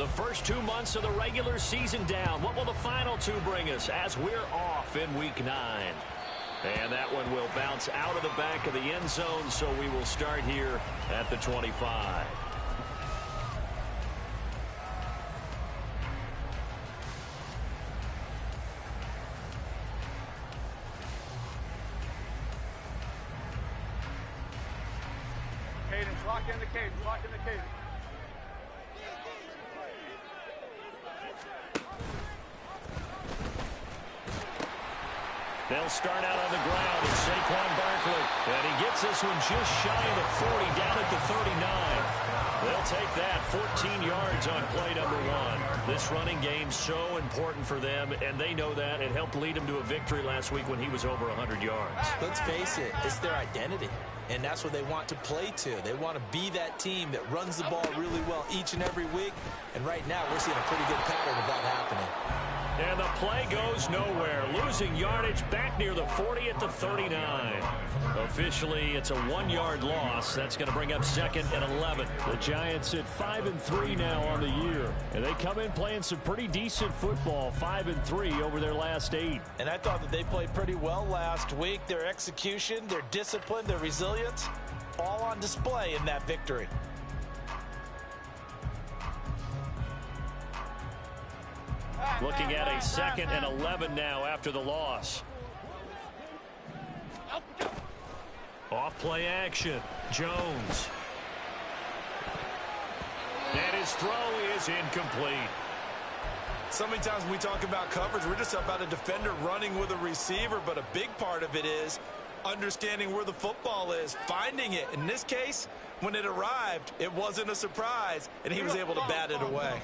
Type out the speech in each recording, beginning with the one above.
The first 2 months of the regular season down. What will the final two bring us as we're off in Week 9? And that one will bounce out of the back of the end zone, so we will start here at the 25. Cadence, lock in the cadence, lock in the cadence. They'll start out on the ground. It's Saquon Barkley. And he gets this one just shy of the 40, down at the 39. They'll take that 14 yards on play number 1. This running game's so important for them, and they know that. It helped lead them to a victory last week when he was over 100 yards. Let's face it, it's their identity. And that's what they want to play to. They want to be that team that runs the ball really well each and every week. And right now, we're seeing a pretty good pattern of that happening. And the play goes nowhere. Losing yardage back near the 40 at the 39. Officially, it's a 1-yard loss. That's going to bring up 2nd and 11. The Giants at 5-3 now on the year. And they come in playing some pretty decent football, 5-3 over their last 8. And I thought that they played pretty well last week. Their execution, their discipline, their resilience, all on display in that victory. Looking at a 2nd and 11 now after the loss. Off play action. Jones. And his throw is incomplete. So many times when we talk about coverage, we're just about a defender running with a receiver, but a big part of it is understanding where the football is, finding it. In this case, when it arrived, it wasn't a surprise, and he was able to bat it away.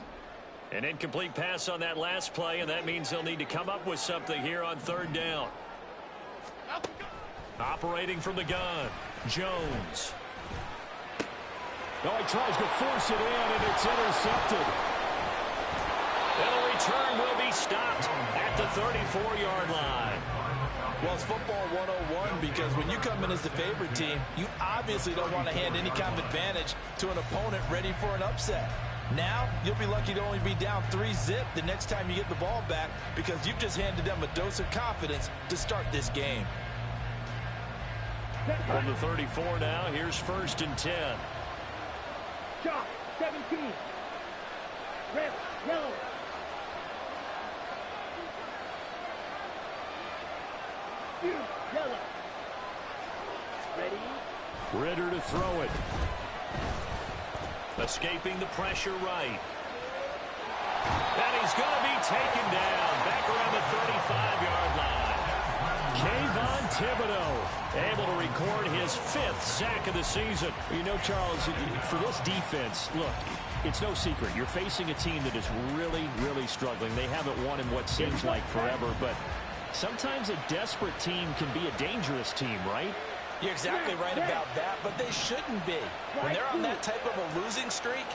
An incomplete pass on that last play, and that means they'll need to come up with something here on 3rd down. Operating from the gun, Jones. Oh, he tries to force it in, and it's intercepted. And the return will be stopped at the 34-yard line. Well, it's football 101 because when you come in as the favorite team, you obviously don't want to hand any kind of advantage to an opponent ready for an upset. Now, you'll be lucky to only be down 3-zip the next time you get the ball back because you've just handed them a dose of confidence to start this game. From the 34 now, here's 1st and 10. Shot, 17. Red, yellow. Yellow. Ready? Ritter to throw it. Escaping the pressure right. And he's going to be taken down back around the 35-yard line. Kayvon Thibodeaux able to record his 5th sack of the season. You know, Charles, for this defense, look, it's no secret. You're facing a team that is really, really struggling. They haven't won in what seems like forever, but sometimes a desperate team can be a dangerous team, right? You're exactly right about that, but they shouldn't be. When they're on that type of a losing streak,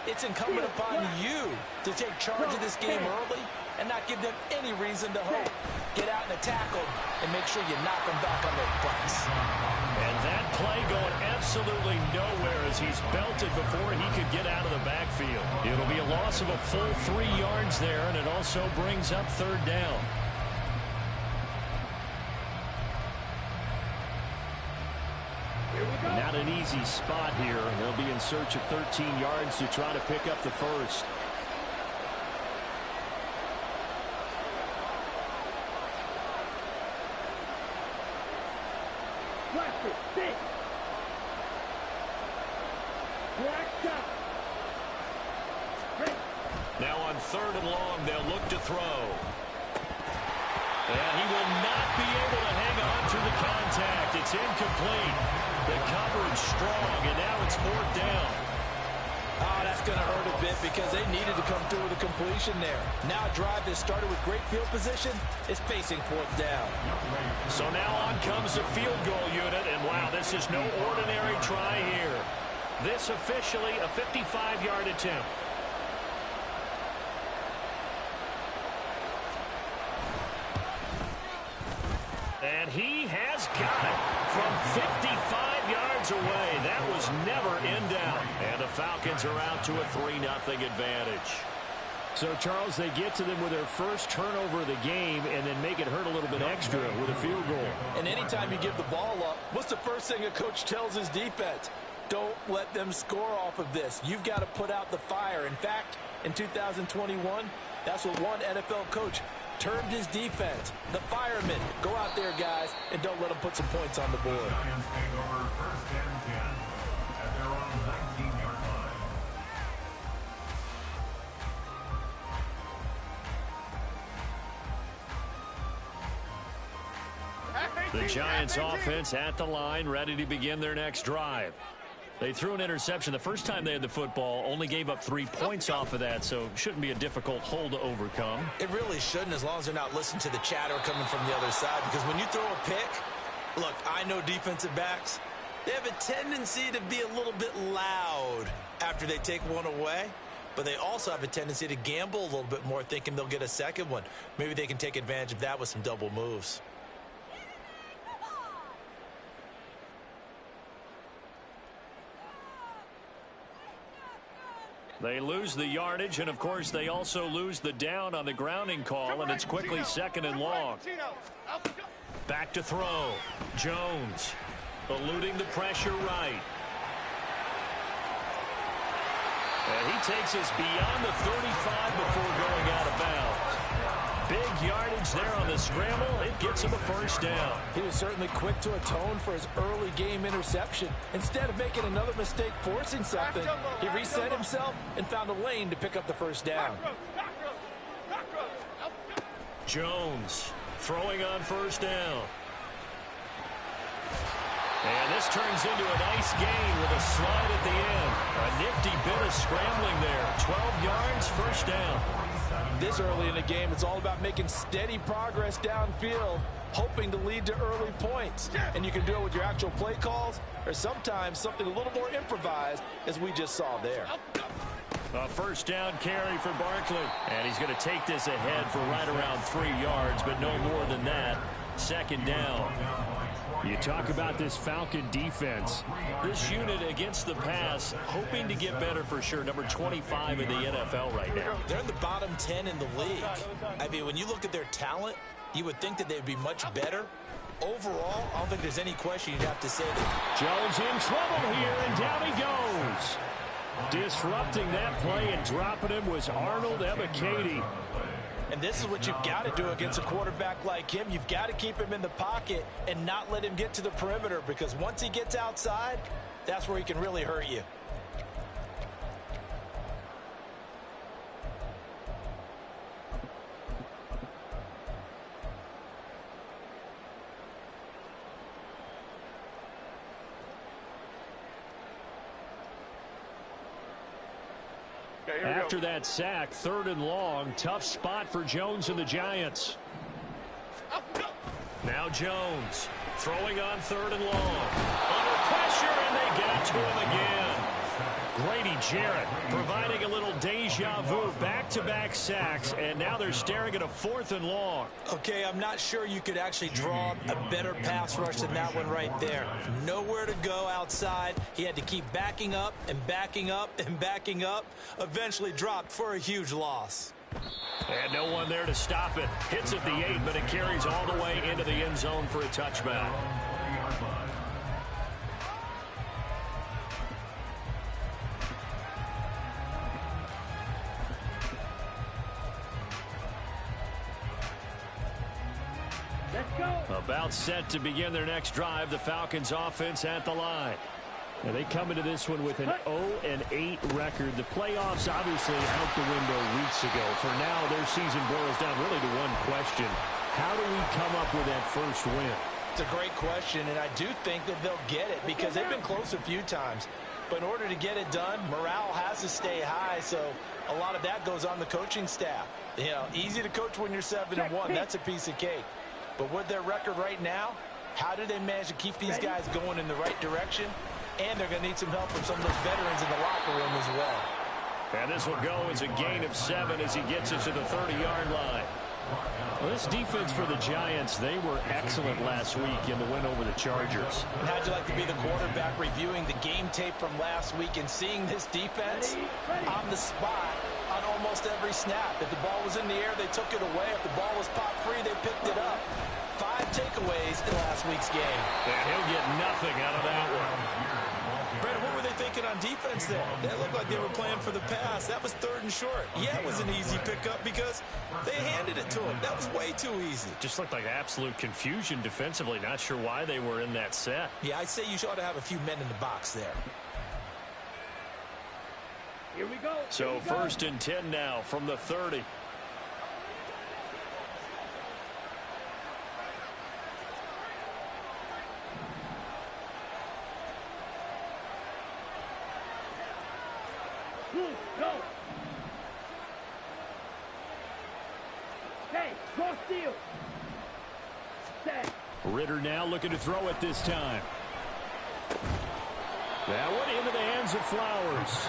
it's incumbent upon you to take charge of this game early and not give them any reason to hope. Get out and attack them and make sure you knock them back on their butts. And that play going absolutely nowhere as he's belted before he could get out of the backfield. It'll be a loss of a full 3 yards there, and it also brings up 3rd down. Not an easy spot here. They'll be in search of 13 yards to try to pick up the 1st. Now on 3rd and long, they'll look to throw. And he will not be able to hang on to the contact. It's incomplete. The coverage strong, and now it's 4th down. Oh, that's going to hurt a bit because they needed to come through with a completion there. Now a drive that started with great field position is facing 4th down. So now on comes the field goal unit, and wow, this is no ordinary try here. This officially a 55-yard attempt. And he has got it from 55 yards away. That was never in doubt. And the Falcons are out to a 3-0 advantage. So, Charles, they get to them with their first turnover of the game and then make it hurt a little bit extra with a field goal. And anytime you give the ball up, what's the first thing a coach tells his defense? Don't let them score off of this. You've got to put out the fire. In fact, in 2021, that's what one NFL coach termed his defense. The firemen. Go out there, guys, and don't let them put some points on the board. The Giants offense at the line, ready to begin their next drive. They threw an interception the first time they had the football, only gave up 3 points off of that, so shouldn't be a difficult hole to overcome. It really shouldn't, as long as they're not listening to the chatter coming from the other side, because when you throw a pick, look, I know defensive backs, they have a tendency to be a little bit loud after they take one away, but they also have a tendency to gamble a little bit more, thinking they'll get a second one. Maybe they can take advantage of that with some double moves. They lose the yardage, and, of course, they also lose the down on the grounding call, and it's quickly 2nd and long. Back to throw. Jones eluding the pressure right. And he takes us beyond the 35 before going out of bounds. Big yardage there on the scramble. It gets him a first down. He was certainly quick to atone for his early game interception. Instead of making another mistake forcing something, he reset himself and found a lane to pick up the first down. Jones throwing on first down. And this turns into a nice gain with a slide at the end. A nifty bit of scrambling there. 12 yards, first down. This early in the game, it's all about making steady progress downfield, hoping to lead to early points. And you can do it with your actual play calls or sometimes something a little more improvised, as we just saw there. A first down carry for Barkley. And he's going to take this ahead for right around 3 yards, but no more than that. 2nd down. You talk about this Falcon defense. This unit against the pass, hoping to get better for sure. Number 25 in the NFL right now. They're in the bottom 10 in the league. I mean, when you look at their talent, you would think that they'd be much better. Overall, I don't think there's any question you'd have to say that. Jones in trouble here, and down he goes. Disrupting that play and dropping him was Arnold Ebiketie. And this is what you've got to do against a quarterback like him. You've got to keep him in the pocket and not let him get to the perimeter, because once he gets outside, that's where he can really hurt you. After that sack, 3rd and long, tough spot for Jones and the Giants. Now Jones throwing on 3rd and long. Under pressure, and they get it to him again. Grady Jarrett providing a little deja vu, back-to-back sacks, and now they're staring at a 4th and long. Okay, I'm not sure you could actually draw a better pass rush than that one right there. Nowhere to go outside. He had to keep backing up and backing up and backing up. Eventually dropped for a huge loss. And no one there to stop it. Hits at the 8, but it carries all the way into the end zone for a touchback. About set to begin their next drive. The Falcons offense at the line. Now they come into this one with an 0-8 record. The playoffs obviously out the window weeks ago. For now, their season boils down really to one question. How do we come up with that first win? It's a great question, and I do think that they'll get it because they've been close a few times. But in order to get it done, morale has to stay high, so a lot of that goes on the coaching staff. You know, easy to coach when you're 7-1. That's a piece of cake. But with their record right now, how do they manage to keep these guys going in the right direction? And they're going to need some help from some of those veterans in the locker room as well. And this will go as a gain of 7 as he gets it to the 30-yard line. Well, this defense for the Giants, they were excellent last week in the win over the Chargers. And how'd you like to be the quarterback reviewing the game tape from last week and seeing this defense on the spot on almost every snap? If the ball was in the air, they took it away. If the ball was pop free, they picked it up. 5 takeaways in last week's game. And he'll get nothing out of that one. Brandon, what were they thinking on defense there? They looked like they were playing for the pass. That was 3rd and short. Yeah, it was an easy pickup because they handed it to him. That was way too easy. Just looked like absolute confusion defensively. Not sure why they were in that set. Yeah, I'd say you ought to have a few men in the box there. Here we go. So 1st and 10 now from the 30. Go. Hey, cross field. Set. Ritter now looking to throw it this time. That one into the hands of Flowers.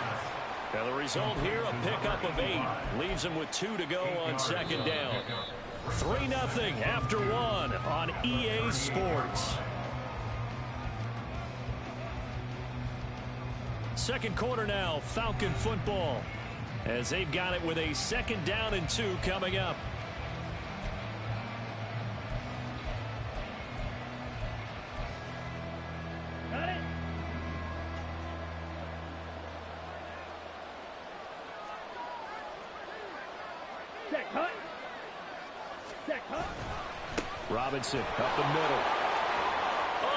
Now the result here, a pickup of 8. Leaves him with 2 to go on 2nd down. 3-0 after 1 on EA Sports. Second quarter now, Falcon football, as they've got it with a 2nd down and 2 coming up. Got it. Check hut. Check hut. Robinson up the middle.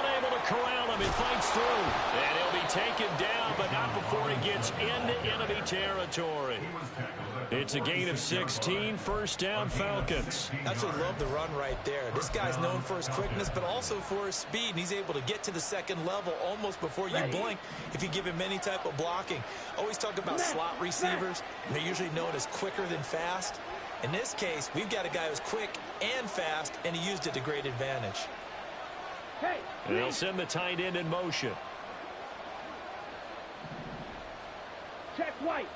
Unable to corral him. He fights through. And he'll be taken down, but not before he gets into enemy territory. It's a gain of 16. 1st down, Falcons. Absolutely love the run right there. This guy's known for his quickness, but also for his speed. And he's able to get to the 2nd level almost before you blink if you give him any type of blocking. Always talk about slot receivers. They're usually known as quicker than fast. In this case, we've got a guy who's quick and fast, and he used it to great advantage. Hey. And they'll send the tight end in motion. Check white.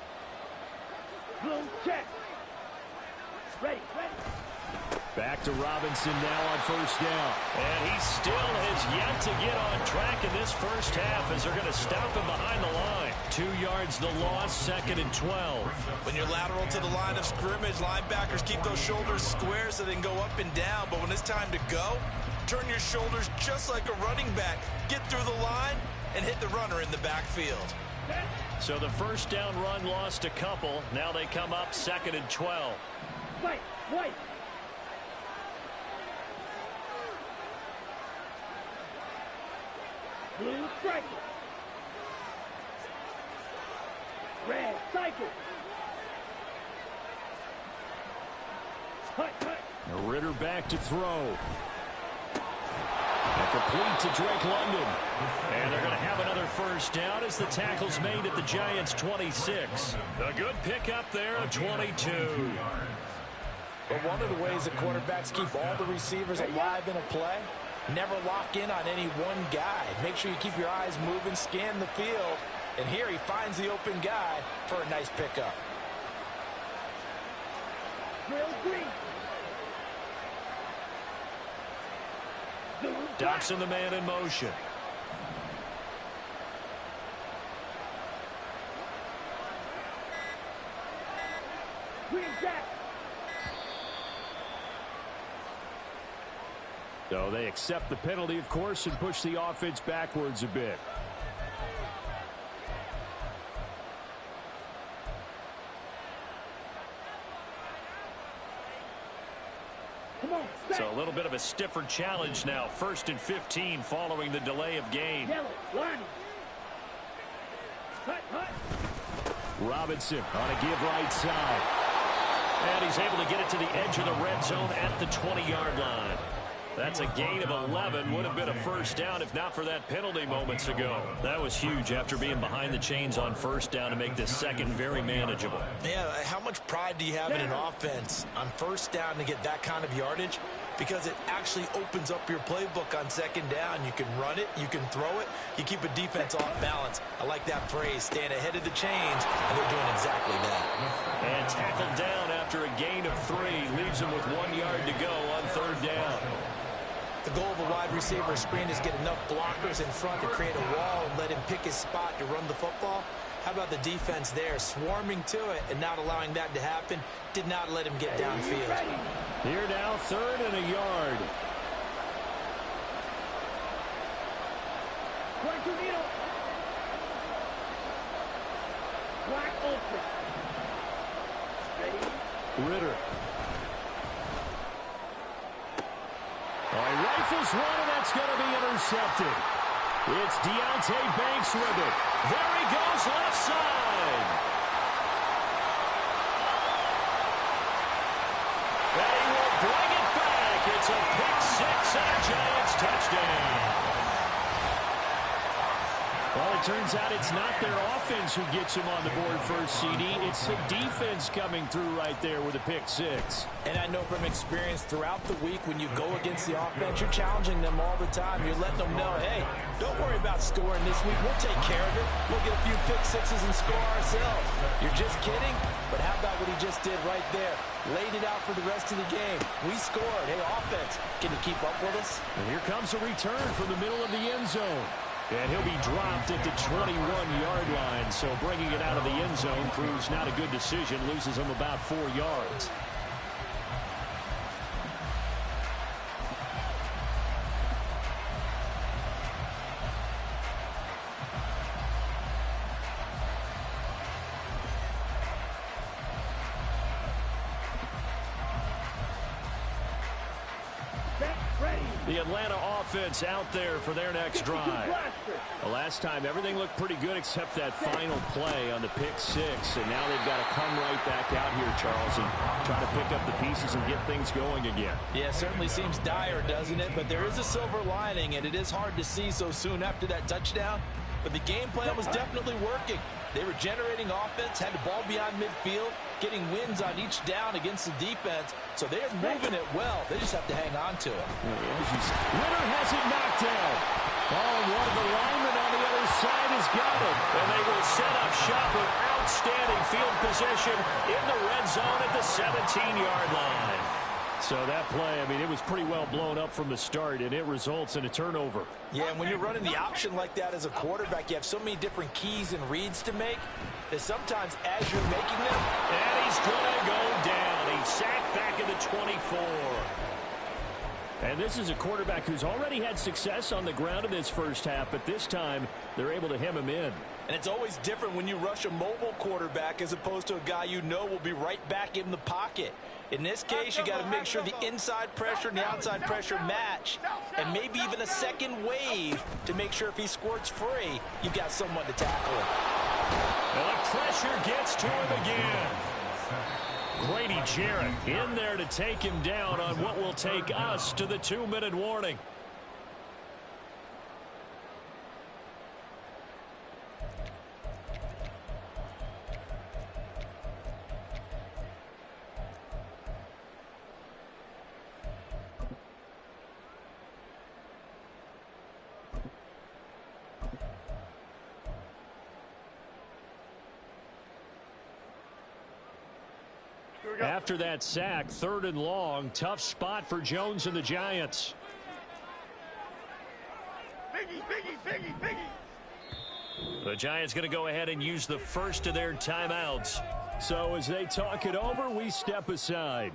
Blue check. Ready. Back to Robinson now on 1st down. And he still has yet to get on track in this 1st half as they're going to stop him behind the line. 2 yards the loss, 2nd and 12. When you're lateral to the line of scrimmage, linebackers keep those shoulders square so they can go up and down. But when it's time to go, turn your shoulders just like a running back. Get through the line and hit the runner in the backfield. So the 1st down run lost a couple. Now they come up 2nd and 12. White. Blue striker. Red cycle. Hut. Ritter back to throw. And complete to Drake London. And they're going to have another 1st down as the tackle's made at the Giants' 26. A good pickup there at 22. But one of the ways the quarterbacks keep all the receivers alive in a play, never lock in on any one guy. Make sure you keep your eyes moving, scan the field. And here he finds the open guy for a nice pickup. Drill green. Dobson the man in motion. Green jack. So they accept the penalty, of course, and push the offense backwards a bit. So a little bit of a stiffer challenge now. 1st and 15 following the delay of game. Yellow, line. Hut. Robinson on a give right side. And he's able to get it to the edge of the red zone at the 20-yard line. That's a gain of 11. Would have been a 1st down if not for that penalty moments ago. That was huge after being behind the chains on 1st down to make this 2nd very manageable. Yeah, how much pride do you have in an offense on 1st down to get that kind of yardage? because it actually opens up your playbook on second down. You can run it, you can throw it, you keep a defense off balance. I like that phrase, staying ahead of the chains, and they're doing exactly that. And tackled down after a gain of 3. Leaves him with 1 yard to go on third down. The goal of a wide receiver screen is get enough blockers in front to create a wall and let him pick his spot to run the football. How about the defense there, swarming to it and not allowing that to happen? Did not let him get downfield. Here now, 3rd and a yard. Black open. Ready? Ritter. Rifles one, and that's going to be intercepted. It's Deonte Banks with it. There he goes, left side. And he will bring it back. It's a pick 6 and a Giants touchdown. Well, it turns out it's not their offense who gets him on the board first, CD. It's the defense coming through right there with a pick 6. And I know from experience throughout the week when you go against the offense, you're challenging them all the time. You're letting them know, hey, don't worry about scoring this week. We'll take care of it. We'll get a few pick 6s and score ourselves. You're just kidding? But how about what he just did right there? Laid it out for the rest of the game. We scored. Hey, offense, can you keep up with us? And here comes a return from the middle of the end zone. And he'll be dropped at the 21-yard line. So bringing it out of the end zone proves not a good decision. Loses him about 4 yards. The Atlanta offense out there for their next drive. The last time, everything looked pretty good except that final play on the pick 6. And now they've got to come right back out here, Charles, and try to pick up the pieces and get things going again. Yeah, it certainly seems dire, doesn't it? But there is a silver lining, and it is hard to see so soon after that touchdown. But the game plan was definitely working. They were generating offense, had the ball beyond midfield, getting wins on each down against the defense. So they're moving it well. They just have to hang on to it. Ritter has it knocked down. Oh, and one of the linemen on the other side has got it. And they will set up shop with outstanding field position in the red zone at the 17-yard line. So that play, I mean, it was pretty well blown up from the start, and it results in a turnover. Yeah, and when you're running the option like that as a quarterback, you have so many different keys and reads to make that sometimes as you're making them, and he's going to go down. He's sacked back at the 24. And this is a quarterback who's already had success on the ground in this first half, but this time they're able to hem him in. And it's always different when you rush a mobile quarterback as opposed to a guy you know will be right back in the pocket. In this case, you got to make sure the inside pressure and the outside pressure match, and maybe even a second wave to make sure if he squirts free, you've got someone to tackle him. And the pressure gets to him again. Grady Jarrett in there to take him down on what will take us to the 2-minute warning. After that sack, 3rd and long, tough spot for Jones and the Giants. The Giants going to go ahead and use the first of their timeouts. So as they talk it over, we step aside.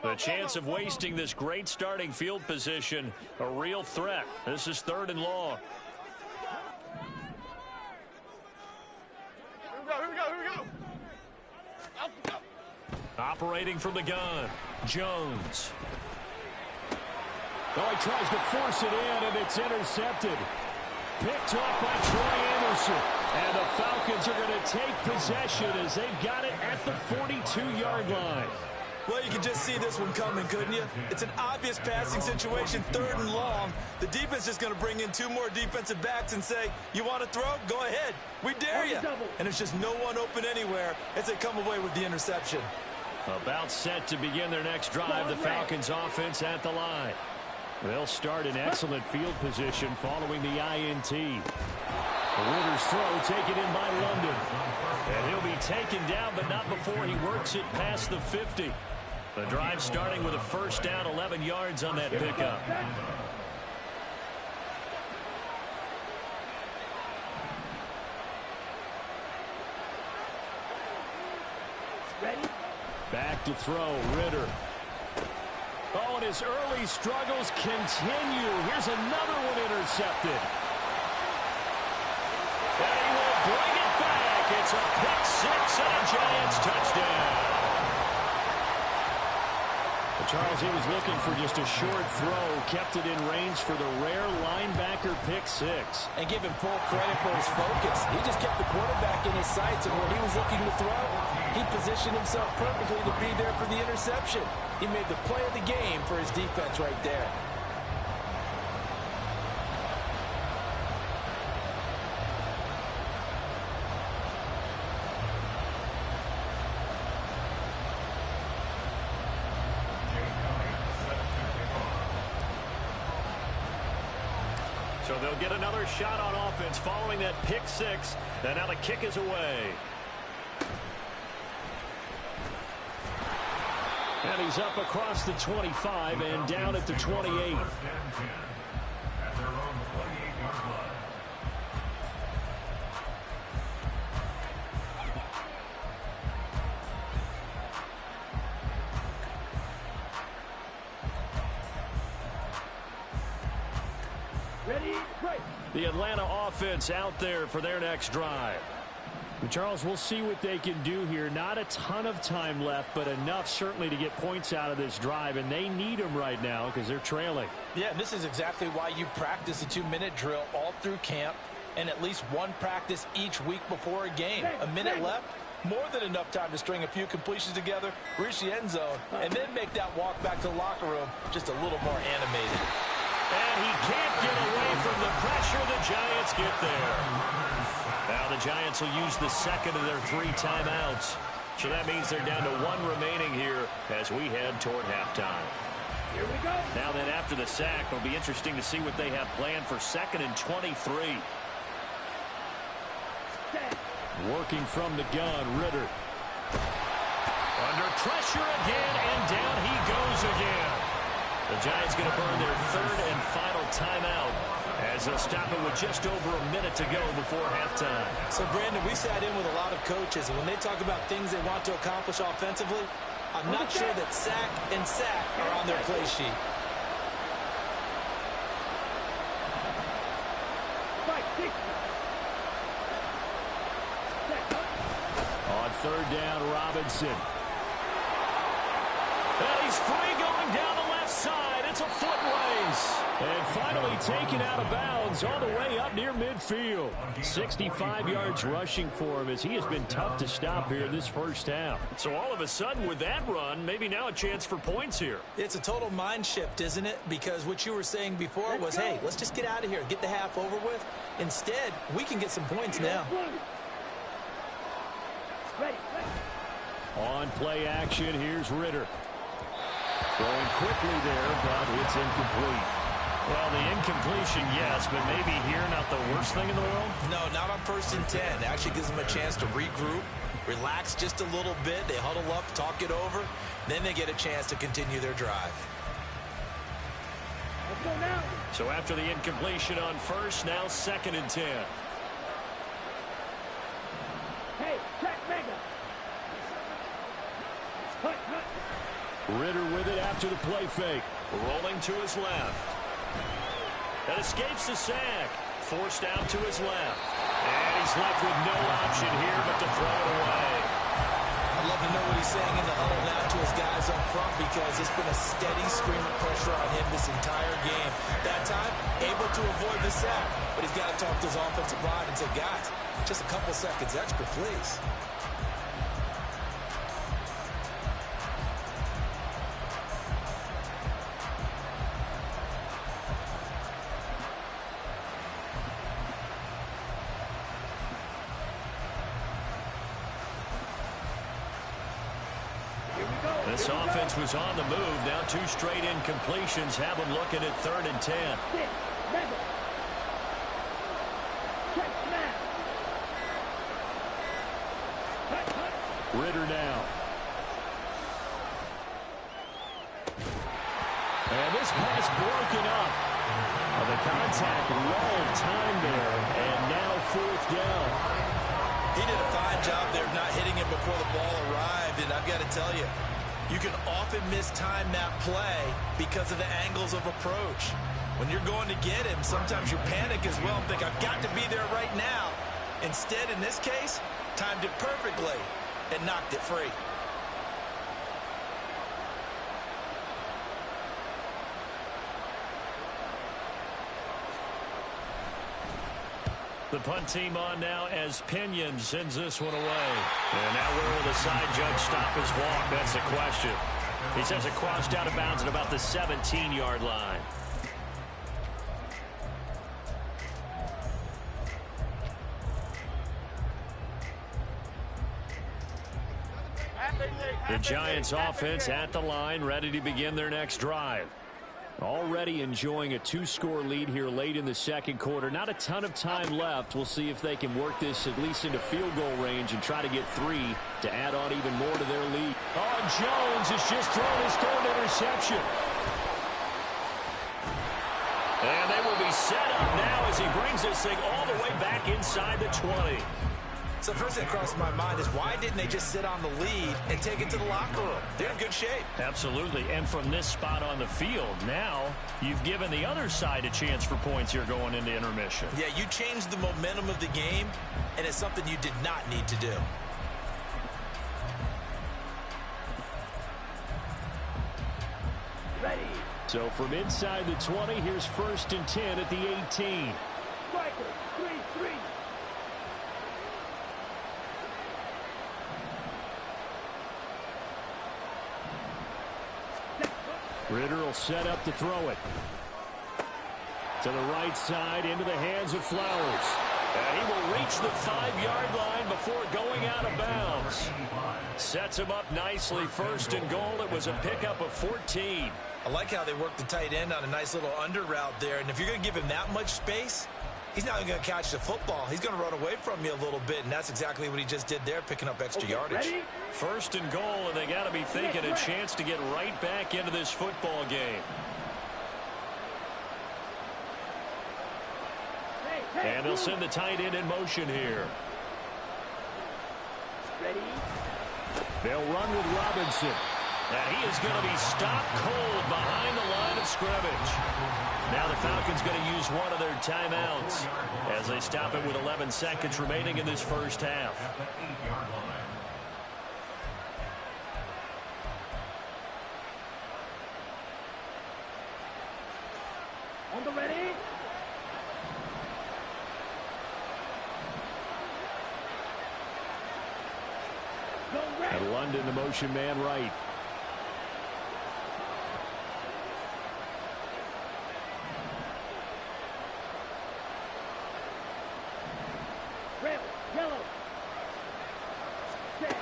The chance of wasting this great starting field position, a real threat. This is 3rd and long. Here we go. Operating from the gun, Jones. Oh, he tries to force it in, and it's intercepted. Picked off by Troy Anderson. And the Falcons are going to take possession as they've got it at the 42-yard line. Well, you can just see this one coming, couldn't you? It's an obvious passing situation, 3rd and long. The defense is going to bring in 2 more defensive backs and say, you want to throw? Go ahead. We dare you. And there's just no one open anywhere as they come away with the interception. About set to begin their next drive, the Falcons offense at the line. They'll start in excellent field position following the INT. Ritter's throw taken in by London. And he'll be taken down, but not before he works it past the 50. The drive starting with a first down, 11 yards on that pickup. Ready? Back to throw, Ritter. Oh, and his early struggles continue. Here's another one intercepted. And he will bring it back. It's a pick 6 and a Giants touchdown. Charles, he was looking for just a short throw, kept it in range for the rare linebacker pick 6. And give him full credit for his focus. He just kept the quarterback in his sights, and when he was looking to throw, he positioned himself perfectly to be there for the interception. He made the play of the game for his defense right there. So they'll get another shot on offense following that pick 6. And now the kick is away. And he's up across the 25 and down at the 28. Ready? Right. The Atlanta offense out there for their next drive. Charles, we'll see what they can do here. Not a ton of time left, but enough certainly to get points out of this drive, and they need them right now because they're trailing. Yeah, this is exactly why you practice a 2-minute drill all through camp and at least one practice each week before a game. A minute left, more than enough time to string a few completions together, reach the end zone, and then make that walk back to the locker room just a little more animated. And he can't get away from the pressure. The Giants get there. Now the Giants will use the second of their 3 timeouts. So that means they're down to 1 remaining here as we head toward halftime. Here we go. Now then, after the sack, it'll be interesting to see what they have planned for 2nd and 23. Set. Working from the gun, Ritter. Under pressure again, and down he goes again. The Giants going to burn their 3rd and final timeout as they'll stop it with just over a minute to go before halftime. So, Brandon, we sat in with a lot of coaches, and when they talk about things they want to accomplish offensively, I'm not sure that sack and sack are on their play sheet. 5, 6. Set. On 3rd down, Robinson. And he's free going down the left side. It's a foot race. And finally taken out of bounds all the way up near midfield. 65 yards rushing for him as he has been tough to stop here in this first half. So all of a sudden with that run, maybe now a chance for points here. It's a total mind shift, isn't it? Because what you were saying before was, hey, let's just get out of here, get the half over with. Instead, we can get some points now. Ready. On play action, here's Ritter. Throwing quickly there, but it's incomplete. Well, the incompletion, yes, but maybe here not the worst thing in the world? No, not on 1st and 10. It actually gives them a chance to regroup, relax just a little bit. They huddle up, talk it over. Then they get a chance to continue their drive. Let's go now. So after the incompletion on 1st, now 2nd and 10. Hey, check mega. Hut, hut. Ritter with it after the play fake. Rolling to his left. And escapes the sack. Forced out to his left. And he's left with no option here but to throw it away. I'd love to know what he's saying in the huddle now to his guys up front because it's been a steady stream of pressure on him this entire game. That time, able to avoid the sack. But he's got to talk to his offensive line and say, guys, just a couple seconds extra, please. This offense was on the move. Now 2 straight incompletions have them looking at 3rd and 10. Mega. Check snap. Ritter now. And this pass broken up. The contact lulled time there, and now 4th down. He did a fine job there of not hitting him before the ball arrived, and I've got to tell you, you can often mistime that play because of the angles of approach. When you're going to get him, sometimes you panic as well and think, I've got to be there right now. Instead, in this case, timed it perfectly and knocked it free. The punt team on now as Pinion sends this one away. And now where will the side judge stop his walk? That's the question. He says it crossed out of bounds at about the 17-yard line. The Giants offense at the line, ready to begin their next drive. Already enjoying a 2-score lead here late in the second quarter. Not a ton of time left. We'll see if they can work this at least into field goal range and try to get 3 to add on even more to their lead. Oh, Jones has just thrown his 3rd interception. And they will be set up now as he brings this thing all the way back inside the 20. So the first thing that crosses my mind is why didn't they just sit on the lead and take it to the locker room? They're in good shape. Absolutely. And from this spot on the field, now you've given the other side a chance for points here going into intermission. Yeah, you changed the momentum of the game, and it's something you did not need to do. Ready. So from inside the 20, here's 1st and 10 at the 18. Striker. 3-3. Ritter will set up to throw it. To the right side, into the hands of Flowers. And he will reach the 5-yard line before going out of bounds. Sets him up nicely. 1st and goal. It was a pickup of 14. I like how they worked the tight end on a nice little under route there. And if you're going to give him that much space, he's not going to catch the football. He's going to run away from you a little bit, and that's exactly what he just did there, picking up extra yardage. Ready? 1st and goal, and they got to be thinking a chance to get right back into this football game. And they'll send the tight end in motion here. Ready. They'll run with Robinson. And he is going to be stopped cold behind the line of scrimmage. Now the Falcons going to use one of their timeouts as they stop it with 11 seconds remaining in this first half. On the ready. Go ready. And London, the motion man right. Red, yellow. Set.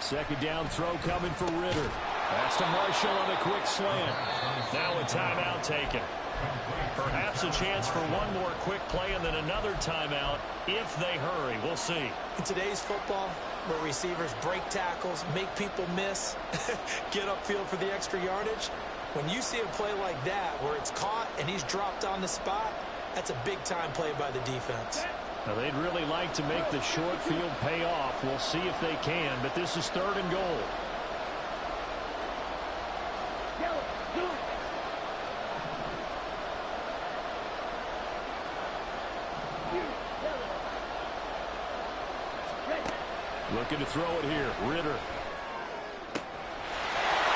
Second down throw coming for Ritter. That's to Marshall on a quick slant. Now a timeout taken. Perhaps a chance for one more quick play and then another timeout if they hurry. We'll see. In today's football, where receivers break tackles, make people miss, get upfield for the extra yardage, when you see a play like that where it's caught and he's dropped on the spot, that's a big-time play by the defense. Now they'd really like to make the short field pay off. We'll see if they can, but this is 3rd and goal. Yellow. Blue. Yellow. Red. Looking to throw it here. Ritter.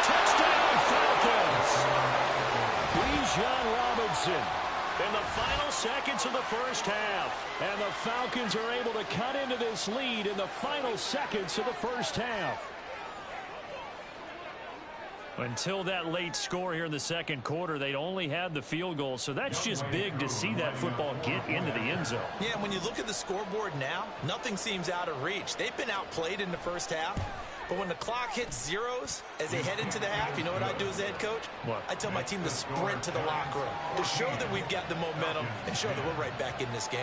Touchdown Falcons! Bijan Robinson in the final seconds of the first half. And the Falcons are able to cut into this lead in the final seconds of the first half. Until that late score here in the second quarter, they'd only had the field goal, so that's just big to see that football get into the end zone. Yeah, when you look at the scoreboard now, nothing seems out of reach. They've been outplayed in the first half, But when the clock hits zeros as they head into the half, you know what I do as the head coach? What? I tell my team to sprint to the locker room to show that we've got the momentum and show that we're right back in this game.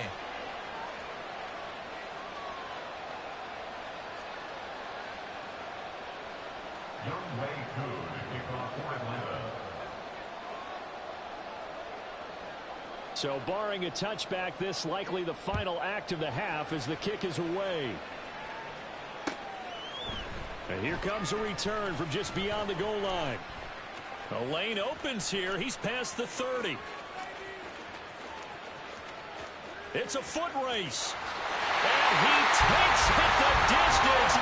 So barring a touchback, this likely the final act of the half as the kick is away. And here comes a return from just beyond the goal line. The lane opens here. He's past the 30. It's a foot race. And he takes it the distance.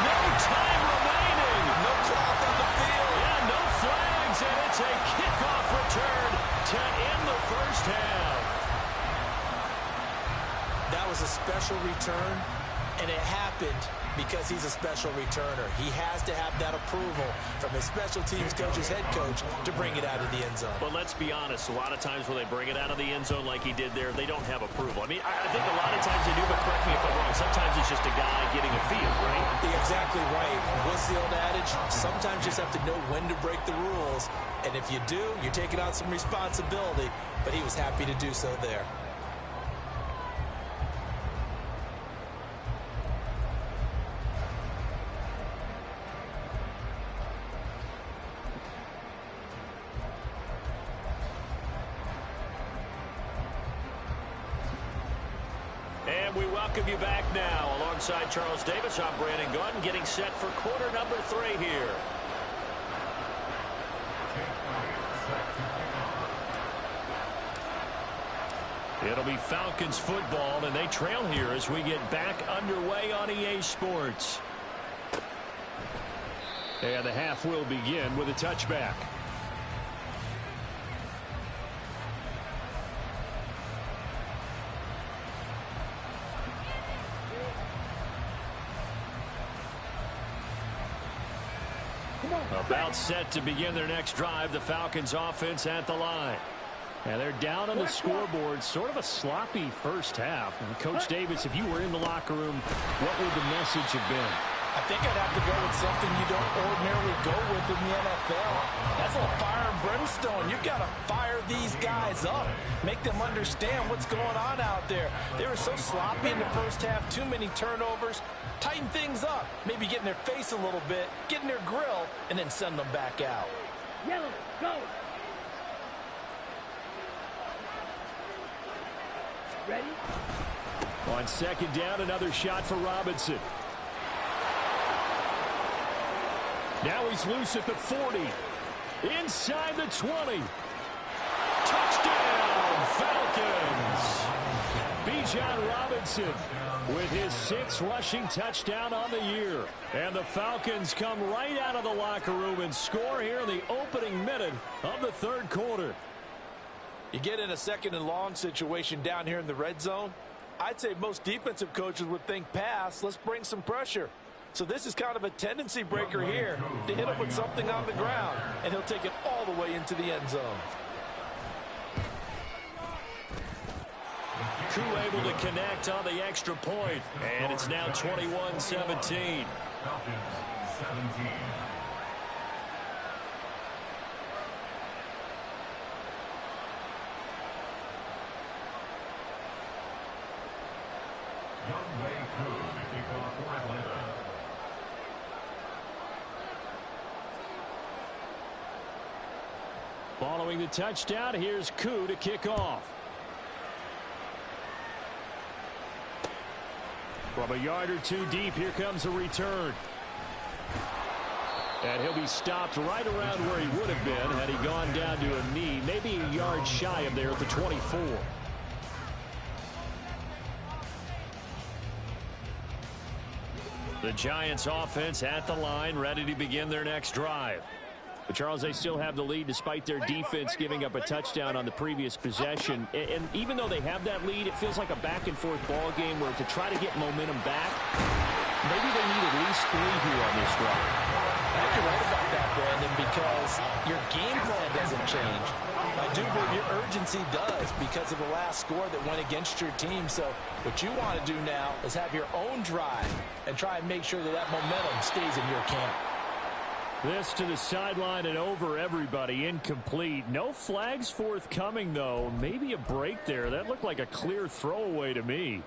No time remaining. No clock on the field. Yeah, no flags, and it's a kickoff return to end the first half. That was a special return, and it happened because he's a special returner. He has to have that approval from his special teams coach's head coach to bring it out of the end zone. But let's be honest, a lot of times when they bring it out of the end zone like he did there, they don't have approval. I mean, I think a lot of times they do, but correct me if I'm wrong. Sometimes it's just a guy getting a feel, right? You're exactly right. What's the old adage? Sometimes you just have to know when to break the rules. And if you do, you're taking on some responsibility. But he was happy to do so there. And we welcome you back now. Alongside Charles Davis, I'm Brandon Gaudin, getting set for quarter number 3 here. It'll be Falcons football, and they trail here as we get back underway on EA Sports. And the half will begin with a touchback. About set to begin their next drive, the Falcons offense at the line. And they're down on the scoreboard, sort of a sloppy first half. And Coach Davis, if you were in the locker room, what would the message have been? I think I'd have to go with something you don't ordinarily go with in the NFL. That's a fire and brimstone. You've got to fire these guys up. Make them understand what's going on out there. They were so sloppy in the first half, too many turnovers. Tighten things up. Maybe get in their face a little bit, get in their grill, and then send them back out. Yellow, go. Ready? On second down, another shot for Robinson. Now he's loose at the 40. Inside the 20. Touchdown, Falcons. Bijan Robinson with his 6th rushing touchdown on the year. And the Falcons come right out of the locker room and score here in the opening minute of the third quarter. You get in a second and long situation down here in the red zone. I'd say most defensive coaches would think pass. Let's bring some pressure. So this is kind of a tendency breaker here to hit him with something on the ground. And he'll take it all the way into the end zone. Koo able to connect on the extra point. And it's now 21-17. Following the touchdown, here's Koo to kick off. From a yard or two deep, here comes a return. And he'll be stopped right around where he would have been had he gone down to a knee, maybe a yard shy of there at the 24. The Giants offense at the line, ready to begin their next drive. But Charles, they still have the lead despite their defense giving up a touchdown on the previous possession. And even though they have that lead, it feels like a back-and-forth ball game where to try to get momentum back, maybe they need at least 3 here on this drive. I think you're right about that, Brandon, because your game plan doesn't change. I do believe your urgency does because of the last score that went against your team. So what you want to do now is have your own drive and try and make sure that that momentum stays in your camp. This to the sideline and over everybody. Incomplete. No flags forthcoming, though. Maybe a break there. That looked like a clear throwaway to me.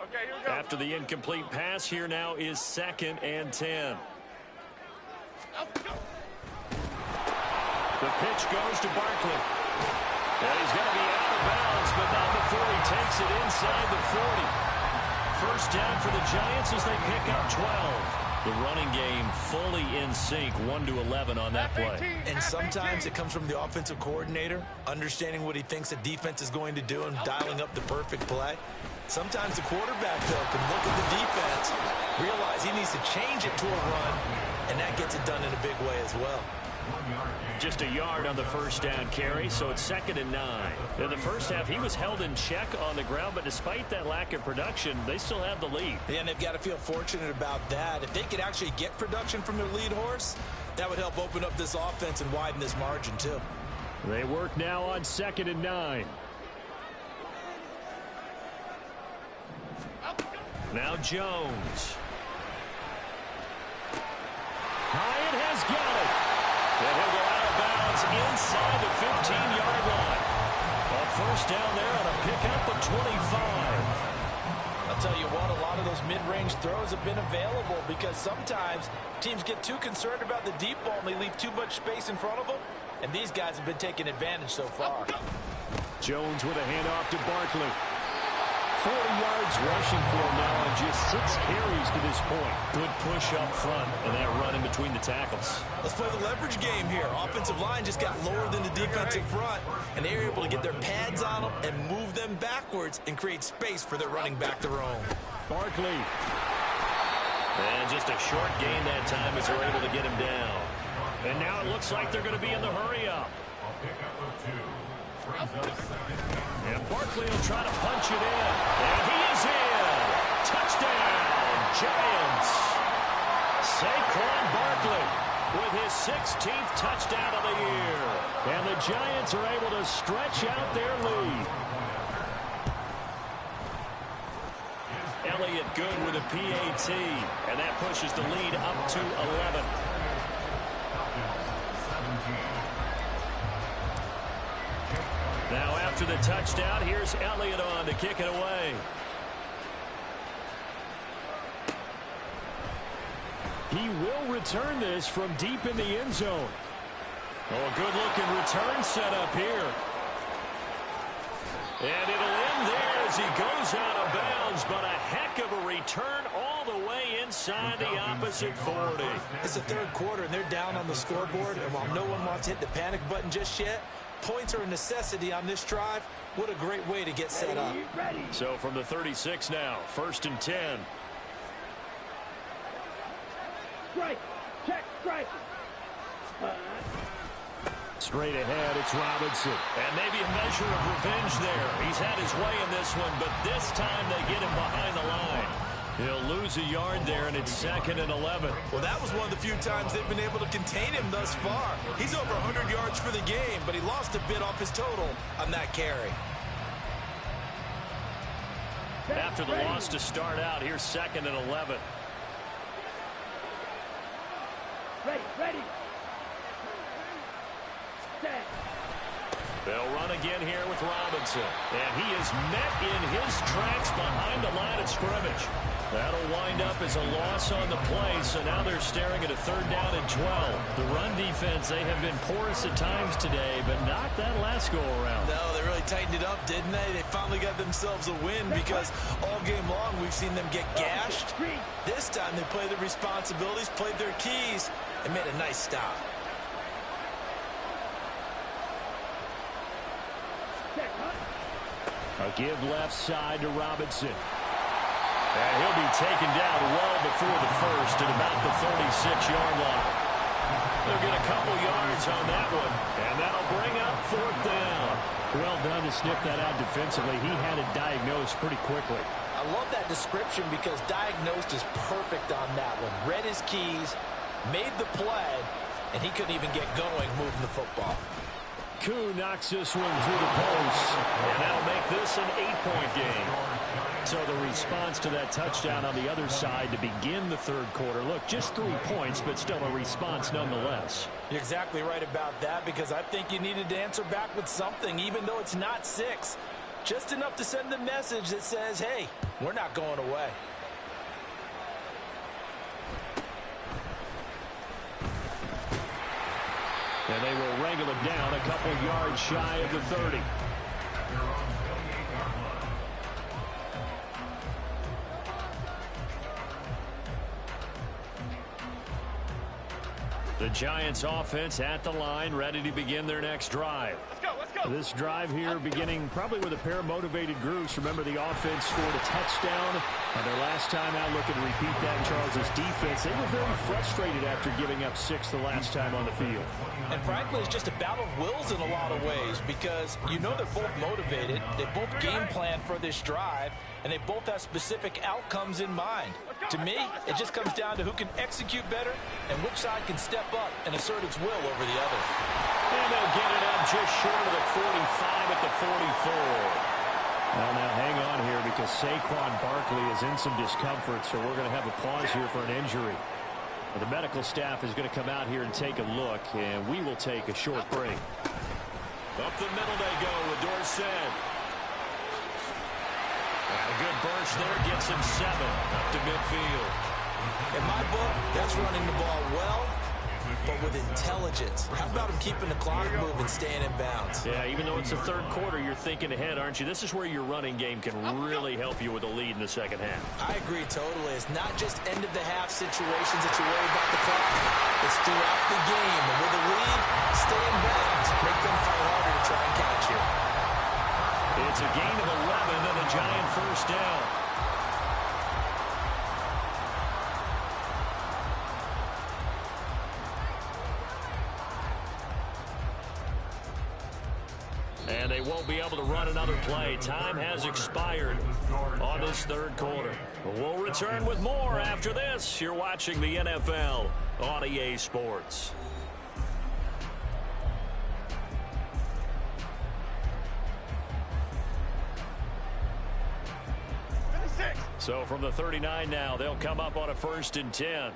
Okay, here we go. After the incomplete pass, here now is 2nd and 10. The pitch goes to Barkley. And he's going to be out of bounds, but not before he takes it inside the 40. First down for the Giants as they pick up 12. The running game fully in sync, 1-11 on that play. And sometimes it comes from the offensive coordinator, understanding what he thinks the defense is going to do and dialing up the perfect play. Sometimes the quarterback, though, can look at the defense, realize he needs to change it to a run, and that gets it done in a big way as well. Just a yard on the first down carry, so it's 2nd and 9. In the first half, he was held in check on the ground, but despite that lack of production, they still have the lead. Yeah, and they've got to feel fortunate about that. If they could actually get production from their lead horse, that would help open up this offense and widen this margin, too. They work now on 2nd and 9. Now Jones. Hyatt has got it. And he'll go out of bounds inside the 15-yard line. A first down there on a pickup of 25. I'll tell you what, a lot of those mid-range throws have been available because sometimes teams get too concerned about the deep ball and they leave too much space in front of them, and these guys have been taking advantage so far. Jones with a handoff to Barkley. 40 yards rushing for him now on just 6 carries to this point. Good push up front and that run in between the tackles. Let's play the leverage game here. Offensive line just got lower than the defensive front, and they were able to get their pads on them and move them backwards and create space for their running back to roam. Barkley. And just a short gain that time as they're able to get him down. And now it looks like they're going to be in the hurry-up. And Barkley will try to punch it in. And he is in. Touchdown, Giants. Saquon Barkley with his 16th touchdown of the year. And the Giants are able to stretch out their lead. Elliott good with a PAT. And that pushes the lead up to 11. Now after the touchdown, here's Elliott on to kick it away. He will return this from deep in the end zone. Oh, a good-looking return set up here. And it'll end there as he goes out of bounds, but a heck of a return all the way inside the opposite 40. It's the third quarter, and they're down on the scoreboard, and while no one wants to hit the panic button just yet, points are a necessity on this drive. What a great way to get set up. So from the 36 now, 1st and 10. Strike. Check. Strike. Straight ahead, it's Robinson. And maybe a measure of revenge there. He's had his way in this one, but this time they get him behind the line. He'll lose a yard there, and it's 2nd and 11. Well, that was one of the few times they've been able to contain him thus far. He's over 100 yards for the game, but he lost a bit off his total on that carry. After the loss to start out, here's 2nd and 11. Ready. Set. They'll run again here with Robinson. And he is met in his tracks behind the line of scrimmage. That'll wind up as a loss on the play, so now they're staring at a 3rd down and 12. The run defense, they have been porous at times today, but not that last go-around. No, they really tightened it up, didn't they? They finally got themselves a win because all game long we've seen them get gashed. This time they played their responsibilities, played their keys, and made a nice stop. A give left side to Robinson. And he'll be taken down well before the first at about the 36-yard line. They'll get a couple yards on that one, and that'll bring up 4th down. Well done to sniff that out defensively. He had it diagnosed pretty quickly. I love that description because diagnosed is perfect on that one. Read his keys, made the play, and he couldn't even get going moving the football. Koo knocks this one through the post, and that'll make this an 8-point game. So the response to that touchdown on the other side to begin the third quarter. Look, just 3 points, but still a response nonetheless. You're exactly right about that because I think you needed to answer back with something, even though it's not 6. Just enough to send a message that says, hey, we're not going away. And they will wrangle it down a couple yards shy of the 30. The Giants offense at the line, ready to begin their next drive. Let's go, let's go. This drive here beginning probably with a pair of motivated groups. Remember, the offense scored a touchdown on their last time out. Looking to repeat that in Charles' defense. They were very frustrated after giving up 6 the last time on the field. And frankly, it's just a battle of wills in a lot of ways because you know they're both motivated. They both game plan for this drive, and they both have specific outcomes in mind. To me, it just comes down to who can execute better and which side can step up and assert its will over the other. And they'll get it up just short of the 45 at the 44. Well, now hang on here because Saquon Barkley is in some discomfort, so we're going to have a pause here for an injury. The medical staff is going to come out here and take a look, and we will take a short break. Up the middle they go with Dorsett. And a good burst there gets him 7 up to midfield. In my book, that's running the ball well, but with intelligence. How about him keeping the clock moving, staying in bounds? Yeah, even though it's the third quarter, you're thinking ahead, aren't you? This is where your running game can really help you with a lead in the second half. I agree totally. It's not just end-of-the-half situations that you worry about the clock. It's throughout the game. And with a lead, stay in bounds. Make them fight harder to try and catch you. It's a gain of 11 and a Giant first down. And they won't be able to run another play. Time has expired on this third quarter. We'll return with more after this. You're watching the NFL on EA Sports. So from the 39 now, they'll come up on a 1st and 10.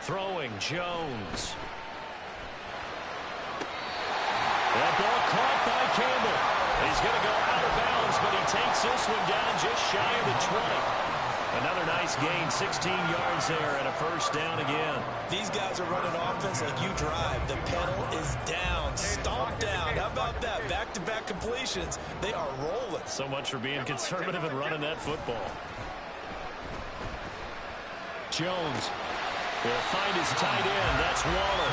Throwing Jones. That ball caught by Campbell. He's going to go out of bounds, but he takes this one down just shy of the 20. Another nice gain, 16 yards there, and a first down again. These guys are running offense like you drive. The pedal is down, stomped down. How about that? Back-to-back completions. They are rolling. So much for being conservative and running that football. Jones will find his tight end. That's Waller.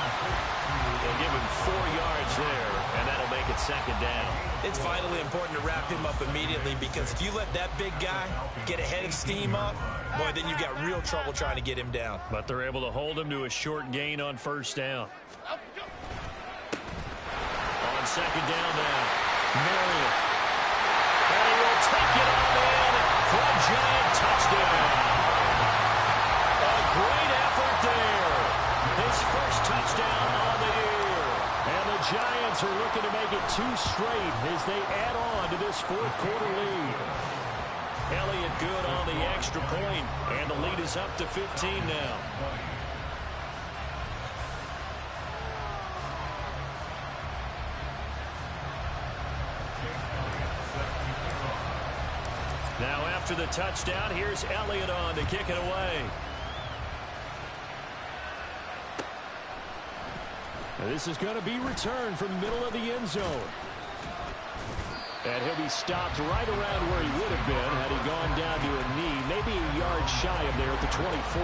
They'll give him 4 yards there, and that'll make it 2nd down. It's vitally important to wrap him up immediately because if you let that big guy get a head of steam up, boy, then you've got real trouble trying to get him down. But they're able to hold him to a short gain on 1st down. On 2nd down now, Marion. And he will take it on in for a Giant touchdown. A great effort there. His first touchdown on the year. And the Giants are looking to make it 2 straight as they add on to this 4th quarter lead. Elliott good on the extra point, and the lead is up to 15 now. Now after the touchdown, here's Elliott on to kick it away. Now this is going to be returned from the middle of the end zone. And he'll be stopped right around where he would have been had he gone down to a knee, maybe a yard shy of there at the 24.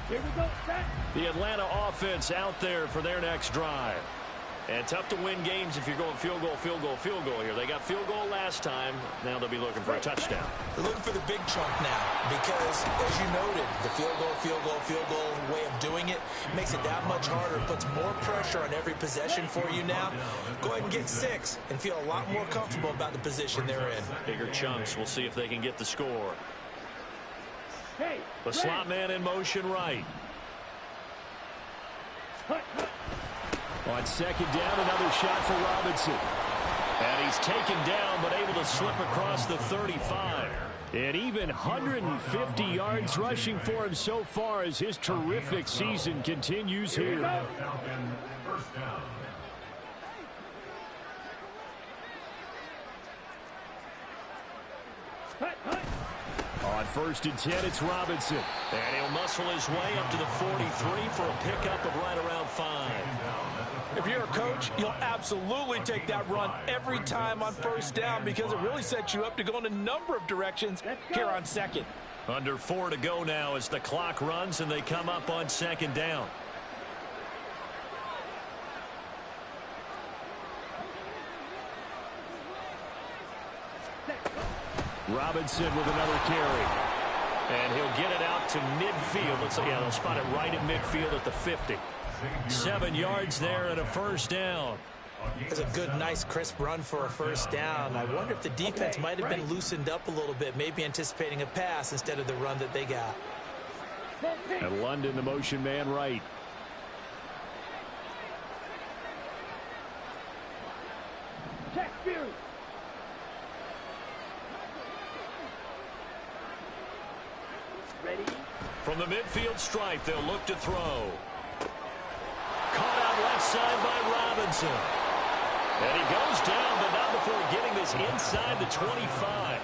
Here we go, set. The Atlanta offense out there for their next drive. And tough to win games if you're going field goal, field goal, field goal here. They got field goal last time. Now they'll be looking for a touchdown. They're looking for the big chunk now because, as you noted, the field goal, field goal, field goal way of doing it makes it that much harder. It puts more pressure on every possession for you now. Go ahead and get 6 and feel a lot more comfortable about the position they're in. Bigger chunks. We'll see if they can get the score. Hey, The slot man in motion right. On second down, another shot for Robinson. And he's taken down, but able to slip across the 35. And even 150 yards rushing for him so far as his terrific season continues here. On first and 10, it's Robinson. And he'll muscle his way up to the 43 for a pickup of right around 5. If you're a coach, you'll absolutely take that run every time on first down because it really sets you up to go in a number of directions here on second. Under 4 to go now as the clock runs and they come up on second down. Robinson with another carry. And he'll get it out to midfield. Let's say, yeah, they'll spot it right at midfield at the 50. 7 yards there and a first down. It's a good, nice, crisp run for a first down. I wonder if the defense might have been loosened up a little bit, maybe anticipating a pass instead of the run that they got. And London, the motion man right. check Fury. Ready? From the midfield stripe, they'll look to throw. Caught out left side by Robinson. And he goes down, but not before getting this inside the 25.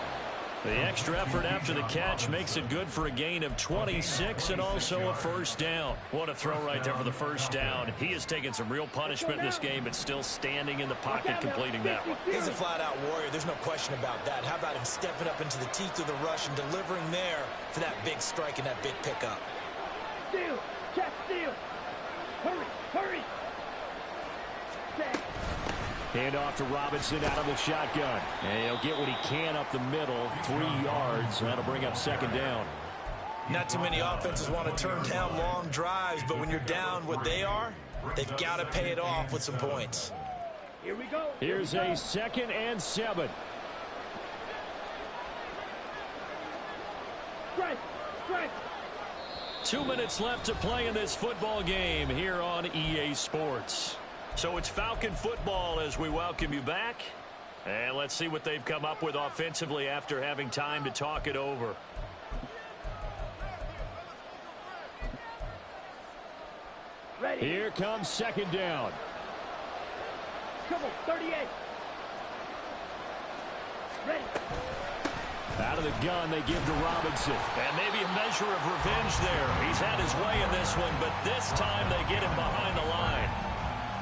The extra effort after the catch makes it good for a gain of 26 and also a first down. What a throw right there for the first down. He has taken some real punishment in this game, but still standing in the pocket completing that one. He's a flat-out warrior. There's no question about that. How about him stepping up into the teeth of the rush and delivering there for that big strike and that big pickup? Steal. Check steal. Hurry. Hurry. Set. Hand off to Robinson out of the shotgun. And he'll get what he can up the middle. 3 yards. That'll bring up second down. Not too many offenses want to turn down long drives, but when you're down what they are, they've got to pay it off with some points. Here we go. Here's a 2nd and 7. Strike. Strike. 2 minutes left to play in this football game here on EA Sports. So it's Falcon football as we welcome you back. And let's see what they've come up with offensively after having time to talk it over. Ready. Here comes second down. Come on. 38. Ready. Out of the gun, they give to Robinson. And maybe a measure of revenge there. He's had his way in this one, but this time they get him behind the line.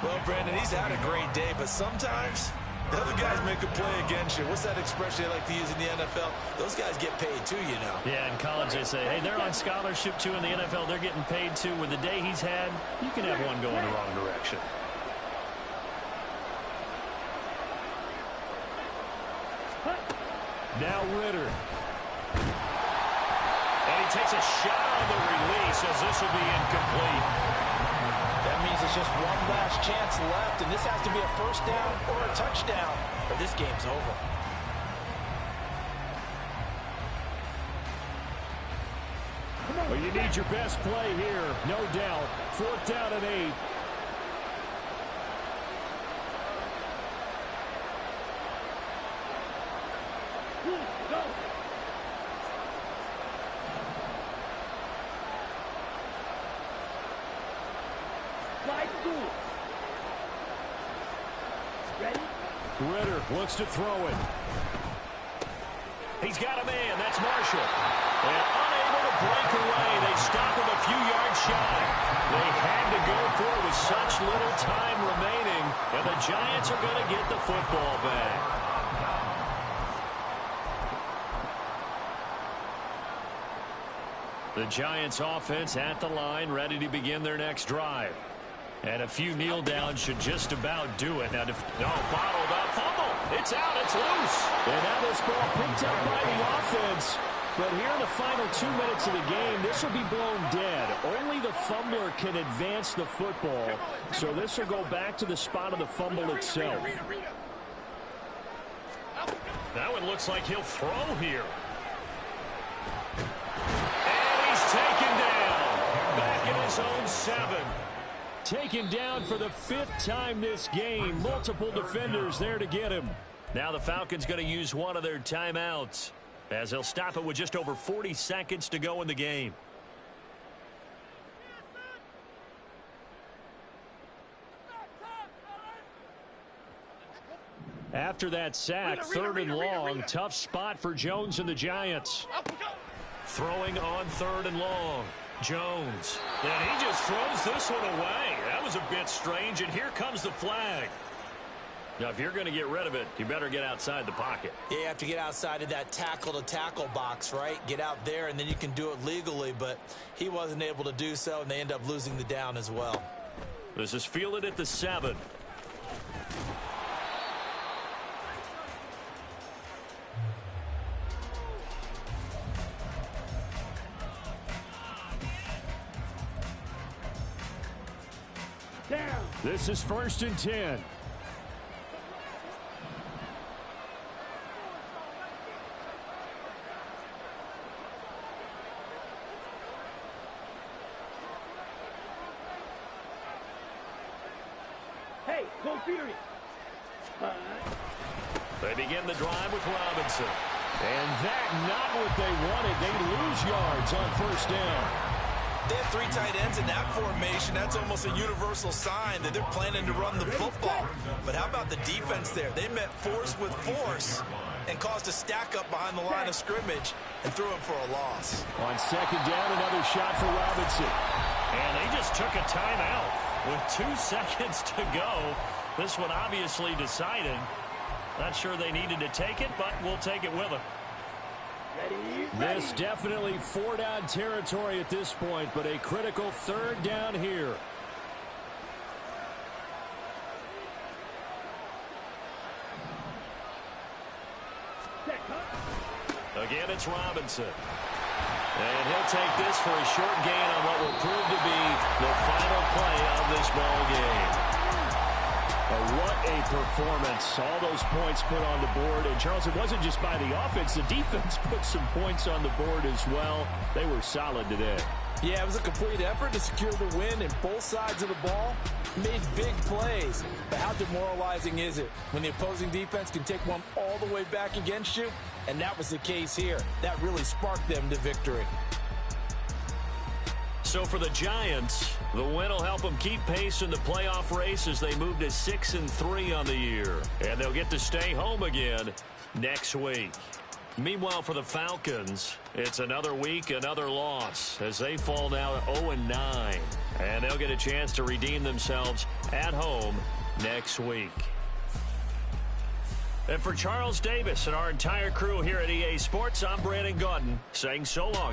Well, Brandon, he's had a great day, but sometimes the other guys make a play against you. What's that expression they like to use in the NFL? Those guys get paid too, you know. Yeah, in college they say, hey, they're on scholarship too. In the NFL, they're getting paid too. With the day he's had, you can have one going the wrong direction. Now Ritter. And he takes a shot on the release as this will be incomplete. That means it's just one last chance left, and this has to be a first down or a touchdown, or this game's over. Well, you need your best play here, no doubt. 4th down and 8. Go. Slide school. Ready? Ritter looks to throw it. He's got a man. That's Marshall. And unable to break away. They stop him a few yards shy. They had to go for it with such little time remaining. And the Giants are going to get the football back. The Giants offense at the line, ready to begin their next drive. And a few kneel downs should just about do it. Now, bottled up, fumble. It's out, it's loose. And now this ball picked up by the offense. But here in the final 2 minutes of the game, this will be blown dead. Only the fumbler can advance the football. So this will go back to the spot of the fumble itself. That one looks like he'll throw here. And he's taken down. Back in his own 7. Taken down for the 5th time this game. Multiple defenders there to get him. Now the Falcons going to use one of their timeouts, as they'll stop it with just over 40 seconds to go in the game. After that sack, 3rd and long. Tough spot for Jones and the Giants. Throwing on 3rd and long. Jones. And he just throws this one away. That was a bit strange, and here comes the flag. Now, if you're going to get rid of it, you better get outside the pocket. Yeah, you have to get outside of that tackle-to-tackle box, right? Get out there, and then you can do it legally, but he wasn't able to do so, and they end up losing the down as well. This is fielded at the 7. Down. This is 1st and 10. Hey, go Fury. They begin the drive with Robinson. And that not what they wanted. They lose yards on 1st down. They have 3 tight ends in that formation. That's almost a universal sign that they're planning to run the football. But how about the defense there? They met force with force and caused a stack up behind the line of scrimmage and threw him for a loss. On 2nd down, another shot for Robinson. And they just took a timeout with 2 seconds to go. This one obviously decided. Not sure they needed to take it, but we'll take it with them. This definitely 4-down territory at this point, but a critical 3rd down here. Again, it's Robinson. And he'll take this for a short gain on what will prove to be the final play of this ball game. What a performance. All those points put on the board. And, Charles, it wasn't just by the offense. The defense put some points on the board as well. They were solid today. Yeah, it was a complete effort to secure the win, and both sides of the ball made big plays. But how demoralizing is it when the opposing defense can take one all the way back against you? And that was the case here. That really sparked them to victory. So for the Giants, the win will help them keep pace in the playoff race as they move to 6-3 on the year. And they'll get to stay home again next week. Meanwhile, for the Falcons, it's another week, another loss as they fall now to 0-9. And they'll get a chance to redeem themselves at home next week. And for Charles Davis and our entire crew here at EA Sports, I'm Brandon Gaudin saying so long.